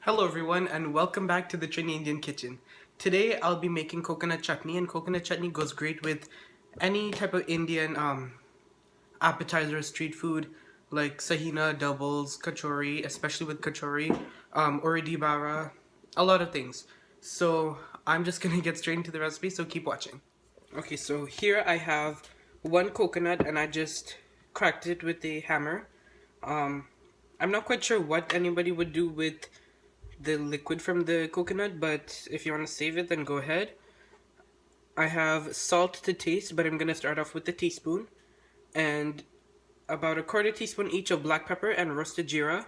Hello everyone and welcome back to the Trini Indian kitchen. Today I'll be making coconut chutney, and coconut chutney goes great with any type of Indian appetizer street food like sahina, doubles, kachori, especially with kachori, urdi bara, a lot of things. So I'm just gonna get straight into the recipe, so keep watching. Okay, so here I have one coconut and I just cracked it with a hammer. I'm not quite sure what anybody would do with the liquid from the coconut, but if you want to save it, then go ahead. I have salt to taste, but I'm going to start off with a teaspoon, and about a quarter teaspoon each of black pepper and roasted jeera.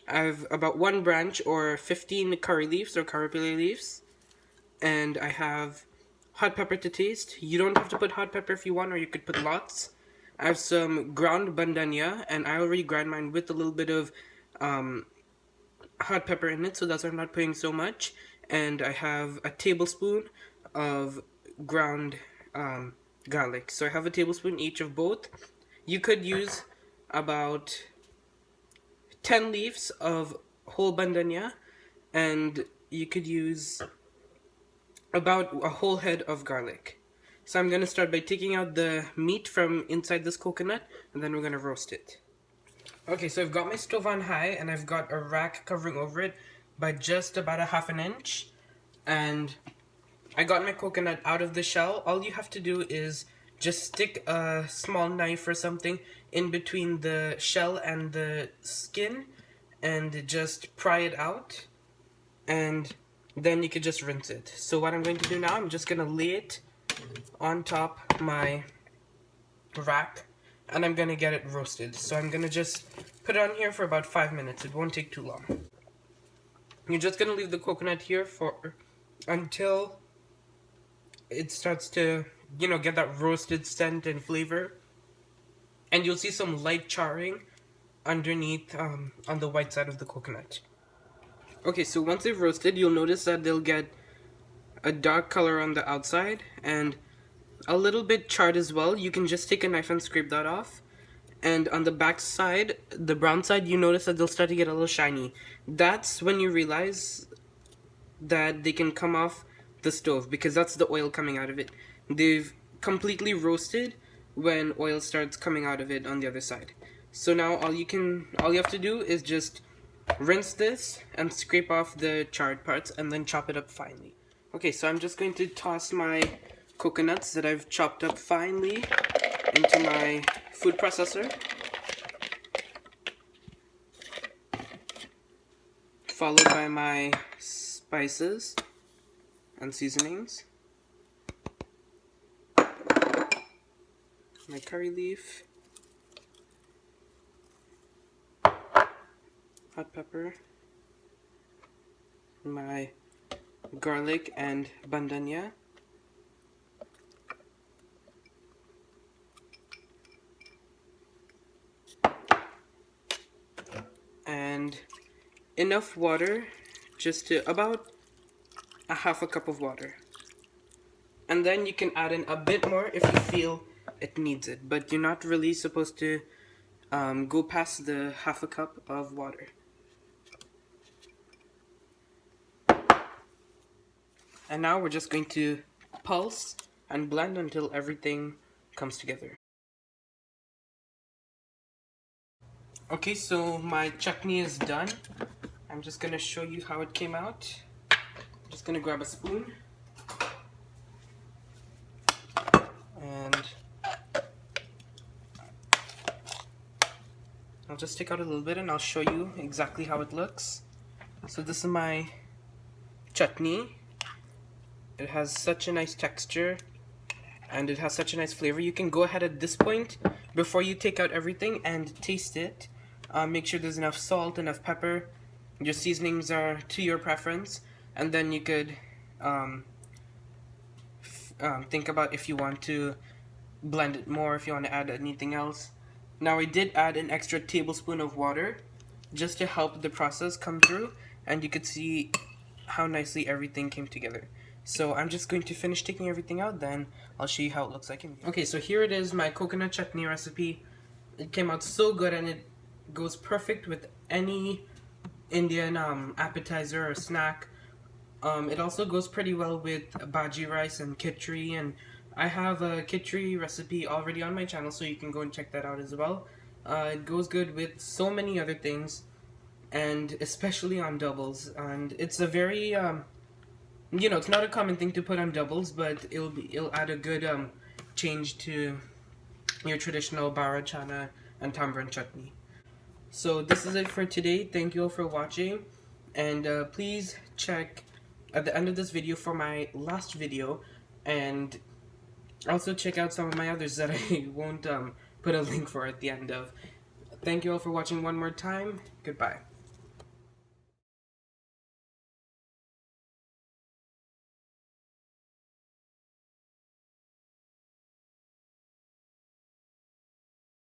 I have about one branch or 15 curry leaves or kareppellai leaves, and I have hot pepper to taste. You don't have to put hot pepper if you want, or you could put lots. I have some ground bandhania, and I already grind mine with a little bit of hot pepper in it, so that's why I'm not putting so much. And I have a tablespoon of ground garlic. So I have a tablespoon each of both. You could use about 10 leaves of whole bandhania, and you could use about a whole head of garlic. So I'm going to start by taking out the meat from inside this coconut, and then we're going to roast it. Okay, so I've got my stove on high, and I've got a rack covering over it by just about a half an inch. And I got my coconut out of the shell. All you have to do is just stick a small knife or something in between the shell and the skin and just pry it out. And then you could just rinse it. So what I'm going to do now, I'm just going to lay it on top my rack, and I'm gonna get it roasted. So I'm gonna just put it on here for about 5 minutes. It won't take too long. You're just gonna leave the coconut here for until it starts to, get that roasted scent and flavor. And you'll see some light charring underneath on the white side of the coconut. Okay, so once they've roasted, you'll notice that they'll get a dark color on the outside and a little bit charred as well. You can just take a knife and scrape that off. And on the back side, the brown side, you notice that they'll start to get a little shiny. That's when you realize that they can come off the stove, because that's the oil coming out of it. They've completely roasted when oil starts coming out of it on the other side. So now all you have to do is just rinse this and scrape off the charred parts and then chop it up finely. Okay, so I'm just going to toss my coconuts that I've chopped up finely into my food processor, followed by my spices and seasonings, my curry leaf, hot pepper, my garlic and bandhania, and enough water, just to about a half a cup of water. And then you can add in a bit more if you feel it needs it, but you're not really supposed to go past the half a cup of water. And now we're just going to pulse and blend until everything comes together. Okay, so my chutney is done. I'm just gonna show you how it came out. I'm just gonna grab a spoon and I'll just take out a little bit and I'll show you exactly how it looks. So this is my chutney. It has such a nice texture and it has such a nice flavor. You can go ahead at this point, before you take out everything, and taste it. Make sure there's enough salt, enough pepper. Your seasonings are to your preference, and then you could think about if you want to blend it more, if you want to add anything else. Now I did add an extra tablespoon of water just to help the process come through, and you could see how nicely everything came together. So I'm just going to finish taking everything out, then I'll show you how it looks like in. Okay, so here it is, my coconut chutney recipe. It came out so good, and it goes perfect with any Indian appetizer or snack. It also goes pretty well with bhaji rice and khichdi, and I have a khichdi recipe already on my channel, so you can go and check that out as well. It goes good with so many other things, and especially on doubles. And it's a very it's not a common thing to put on doubles, but it'll add a good change to your traditional bara chana and tamarind chutney. So this is it for today. Thank you all for watching, and please check at the end of this video for my last video, and also check out some of my others that I won't put a link for at the end of. Thank you all for watching one more time. Goodbye.